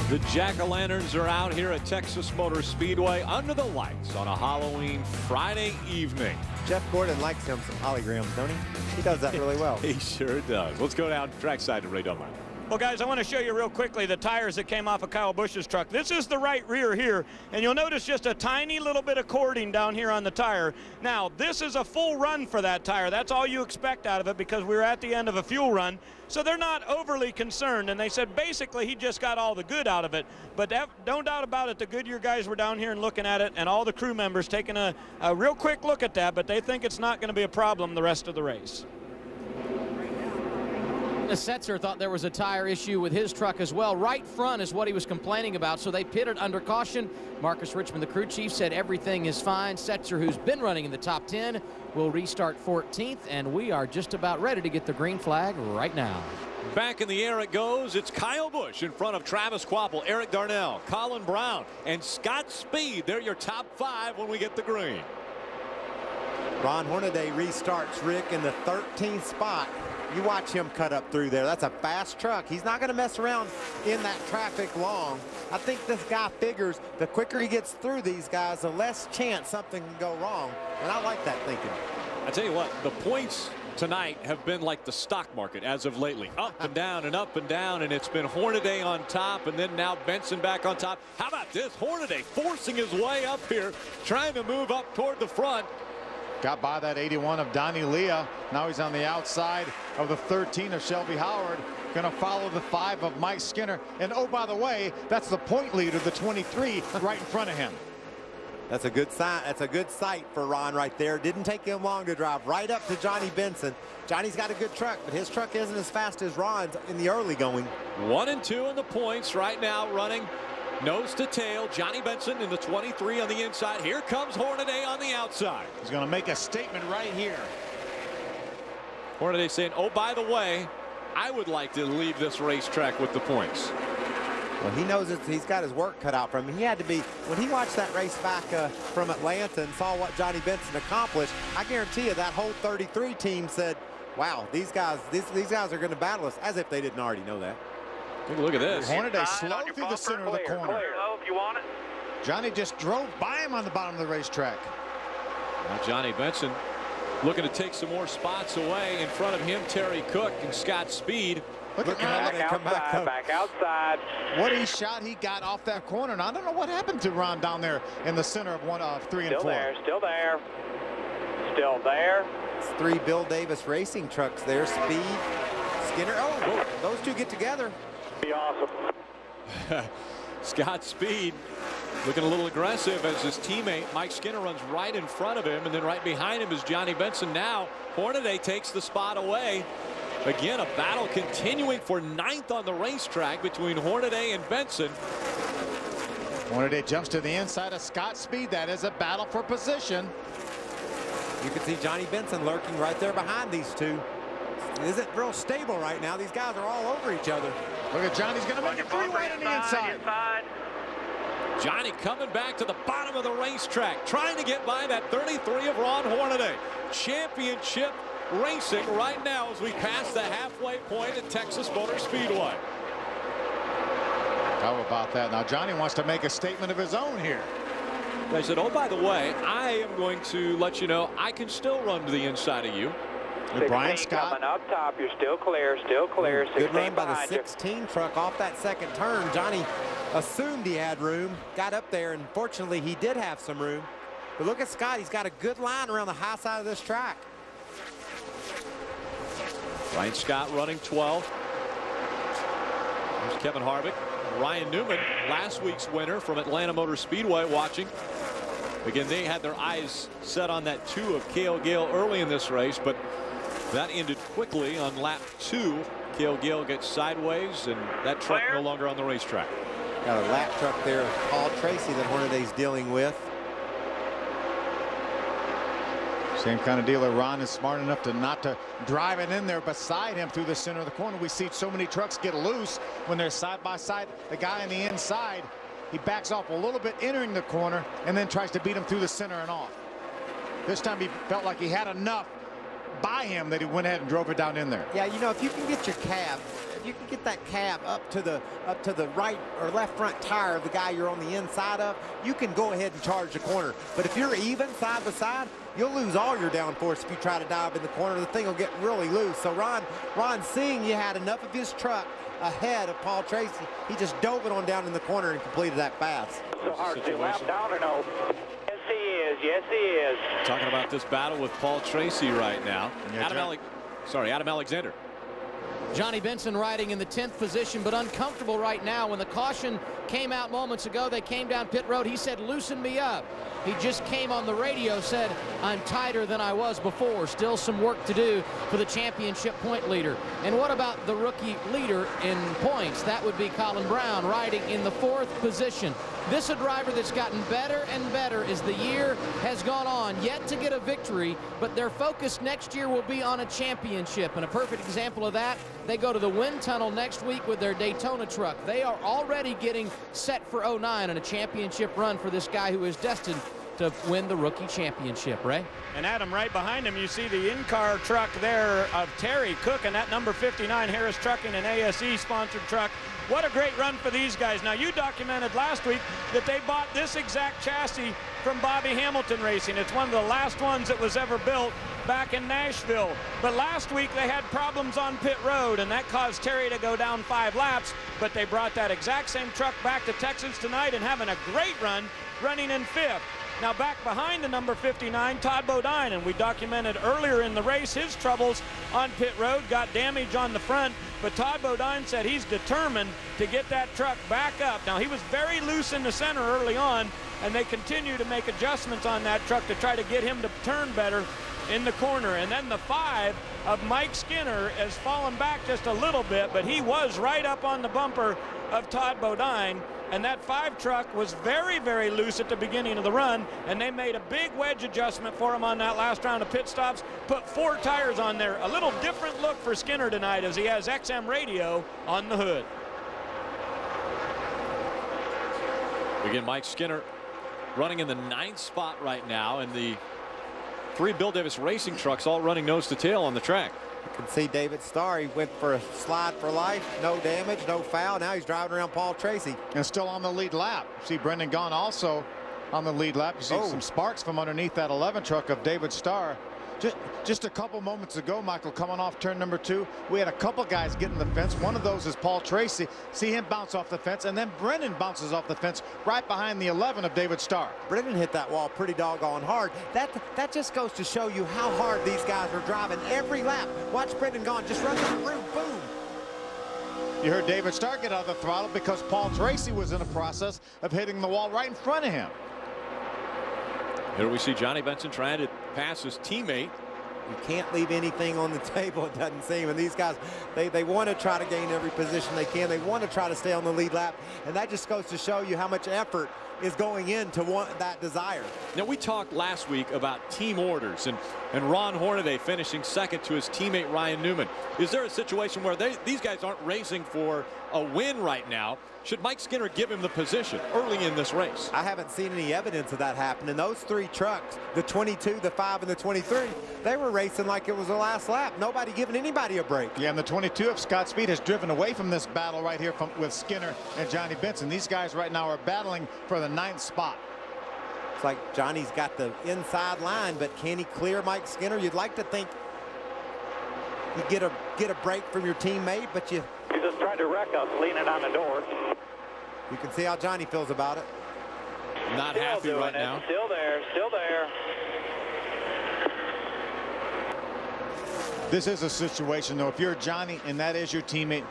The jack-o'-lanterns are out here at Texas Motor Speedway under the lights on a Halloween Friday evening. Jeff Gordon likes him some holograms, don't he? He does that really well. He sure does. Let's go down trackside to Ray Dunlap. Well, guys, I want to show you real quickly the tires that came off of Kyle Busch's truck. This is the right rear here, and you'll notice just a tiny little bit of cording down here on the tire. Now, this is a full run for that tire. That's all you expect out of it because we were at the end of a fuel run. So they're not overly concerned, and they said basically he just got all the good out of it. But no doubt about it, the Goodyear guys were down here and looking at it, and all the crew members taking a real quick look at that, but they think it's not going to be a problem the rest of the race. Setzer thought there was a tire issue with his truck as well. Right front is what he was complaining about, so they pitted under caution. Marcus Richmond, the crew chief, said everything is fine. Setzer, who's been running in the top 10, will restart 14th, and we are just about ready to get the green flag right now. Back in the air it goes. It's Kyle Busch in front of Travis Kvapil, Eric Darnell, Colin Brown, and Scott Speed. They're your top 5 when we get the green. Ron Hornaday restarts Rick in the 13th spot. You watch him cut up through there. That's a fast truck. He's not going to mess around in that traffic long. I think this guy figures the quicker he gets through these guys, the less chance something can go wrong. And I like that thinking. I tell you what, the points tonight have been like the stock market as of lately. Up and down and up and down, and it's been Hornaday on top, and then now Benson back on top. How about this? Hornaday forcing his way up here, trying to move up toward the front. Got by that 81 of Donnie Leah. Now he's on the outside of the 13 of Shelby Howard. Going to follow the 5 of Mike Skinner. And oh, by the way, that's the point leader, the 23, right in front of him. That's a good sign. That's a good sight for Ron right there. Didn't take him long to drive right up to Johnny Benson. Johnny's got a good truck, but his truck isn't as fast as Ron's in the early going. 1 and 2 in the points right now, running nose to tail. Johnny Benson in the 23 on the inside. Here comes Hornaday on the outside. He's going to make a statement right here. Hornaday saying, oh, by the way, I would like to leave this racetrack with the points. Well, he knows he's got his work cut out from him. He had to be, when he watched that race back from Atlanta and saw what Johnny Benson accomplished, I guarantee you that whole 33 team said, wow, these guys are going to battle us, as if they didn't already know that. Take a look at this. Hornaday slow through the center of the corner. If you want it. Johnny just drove by him on the bottom of the racetrack. Now Johnny Benson looking to take some more spots away. In front of him, Terry Cook and Scott Speed. Look at how they come back outside. What a shot he got off that corner. And I don't know what happened to Ron down there in the center of 3 and 4. Still there. Still there. It's 3 Bill Davis racing trucks there. Speed, Skinner. Oh, those two get together. Be awesome. Scott Speed looking a little aggressive as his teammate Mike Skinner runs right in front of him, and then right behind him is Johnny Benson. Now Hornaday takes the spot away. Again, a battle continuing for 9th on the racetrack between Hornaday and Benson. Hornaday jumps to the inside of Scott Speed. That is a battle for position. You can see Johnny Benson lurking right there behind these two. It isn't real stable right now. These guys are all over each other. Look at Johnny's going to make it 3 right on the inside. Johnny coming back to the bottom of the racetrack, trying to get by that 33 of Ron Hornaday. Championship racing right now as we pass the halfway point at Texas Motor Speedway. How about that? Now Johnny wants to make a statement of his own here. They said, oh, by the way, I am going to let you know I can still run to the inside of you. And Brian Scott coming up top. You're still clear. Still clear. Good run by the 16 truck off that second turn. Johnny assumed he had room, got up there, and fortunately he did have some room. But look at Scott. He's got a good line around the high side of this track. Brian Scott running 12th. There's Kevin Harvick. Ryan Newman, last week's winner from Atlanta Motor Speedway, watching. Again, they had their eyes set on that 2 of Cale Gale early in this race, but that ended quickly on lap 2. Cale Gale gets sideways, and that truck no longer on the racetrack. Got a lap truck there, Paul Tracy, that Hornaday's dealing with. Same kind of dealer. Ron is smart enough to not to drive it in there beside him through the center of the corner. We see so many trucks get loose when they're side by side. The guy on the inside, he backs off a little bit entering the corner and then tries to beat him through the center and off. This time he felt like he had enough by him that he went ahead and drove it down in there. Yeah, you know, if you can get your cab if you can get that cab up to the right or left front tire of the guy you're on the inside of, you can go ahead and charge the corner. But if you're even side by side, you'll lose all your downforce if you try to dive in the corner. The thing will get really loose. So Ron, seeing you had enough of his truck ahead of Paul Tracy, he just dove it on down in the corner and completed that pass. So hard to lap down or no? Yes, he is. Yes, he is. Talking about this battle with Paul Tracy right now. Yeah, Adam Alexander. Johnny Benson riding in the 10th position, but uncomfortable right now. When the caution came out moments ago, they came down pit road. He said, loosen me up. He just came on the radio, said, I'm tighter than I was before. Still some work to do for the championship point leader. And what about the rookie leader in points? That would be Colin Brown, riding in the 4th position. This is a driver that's gotten better and better as the year has gone on. Yet to get a victory, but their focus next year will be on a championship. And a perfect example of that, they go to the wind tunnel next week with their Daytona truck. They are already getting set for 09 and a championship run for this guy who is destined to win the rookie championship, Ray. And Adam, right behind him, you see the in-car truck there of Terry Cook, and that number 59 Harris Trucking, an ASE sponsored truck. What a great run for these guys. Now, you documented last week that they bought this exact chassis from Bobby Hamilton Racing. It's one of the last ones that was ever built back in Nashville. But last week they had problems on pit road, and that caused Terry to go down 5 laps. But they brought that exact same truck back to Texas tonight and having a great run, running in 5th. Now back behind the number 59, Todd Bodine, and we documented earlier in the race his troubles on pit road, got damage on the front, but Todd Bodine said he's determined to get that truck back up. Now he was very loose in the center early on, and they continue to make adjustments on that truck to try to get him to turn better in the corner. And then the 5 of Mike Skinner has fallen back just a little bit, but he was right up on the bumper of Todd Bodine. And that 5 truck was very, very loose at the beginning of the run, and they made a big wedge adjustment for him on that last round of pit stops, put 4 tires on there. A little different look for Skinner tonight as he has XM radio on the hood. Again, Mike Skinner running in the 9th spot right now, and the 3 Bill Davis Racing trucks all running nose to tail on the track. You can see David Starr, he went for a slide for life, no damage, no foul. Now he's driving around Paul Tracy. And still on the lead lap. See Brendan Gaughan also on the lead lap. You see some sparks from underneath that 11 truck of David Starr. Just a couple moments ago, Michael, coming off turn number 2, we had a couple guys getting the fence. One of those is Paul Tracy. See him bounce off the fence, and then Brendan bounces off the fence right behind the 11 of David Starr. Brendan hit that wall pretty doggone hard. That just goes to show you how hard these guys are driving every lap. Watch Brendan Gaughan just run through, boom. You heard David Starr get out of the throttle because Paul Tracy was in the process of hitting the wall right in front of him. Here we see Johnny Benson trying to pass his teammate. You can't leave anything on the table, it doesn't seem. And these guys, they want to try to gain every position they can. They want to try to stay on the lead lap. And that just goes to show you how much effort is going into that desire. Now, we talked last week about team orders and Ron Hornaday finishing second to his teammate Ryan Newman. Is there a situation where these guys aren't racing for a win right now? Should Mike Skinner give him the position early in this race? I haven't seen any evidence of that happening. Those 3 trucks, the 22, the 5, and the 23, they were racing like it was the last lap. Nobody giving anybody a break. Yeah, and the 22 of Scott Speed has driven away from this battle right here with Skinner and Johnny Benson. These guys right now are battling for the 9th spot. It's like Johnny's got the inside line, but can he clear Mike Skinner? You'd like to think you get a break from your teammate, but you... He's just trying to wreck us, leaning on the door. You can see how Johnny feels about it. Not Still happy right now. Still there, still there. This is a situation, though, if you're Johnny and that is your teammate,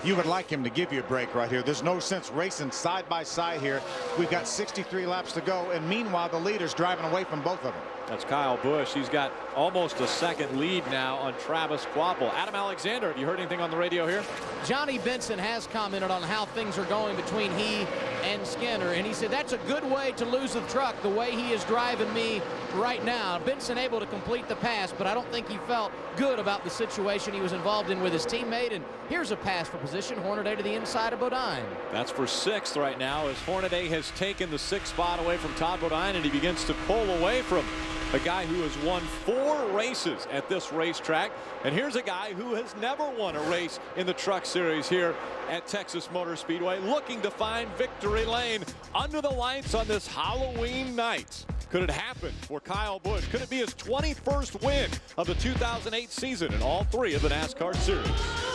you would like him to give you a break right here. There's no sense racing side by side here. We've got 63 laps to go, and meanwhile, the leader's driving away from both of them. That's Kyle Busch. He's got almost a second lead now on Travis Kvapil. Adam Alexander, have you heard anything on the radio here? Johnny Benson has commented on how things are going between he and Skinner, and he said that's a good way to lose the truck, the way he is driving me right now. Benson able to complete the pass, but I don't think he felt good about the situation he was involved in with his teammate. And here's a pass for position. Hornaday to the inside of Bodine. That's for 6th right now as Hornaday has taken the 6th spot away from Todd Bodine, and he begins to pull away from a guy who has won 4 races at this racetrack. And here's a guy who has never won a race in the Truck Series here at Texas Motor Speedway, looking to find victory lane under the lights on this Halloween night. Could it happen for Kyle Busch? Could it be his 21st win of the 2008 season in all 3 of the NASCAR series?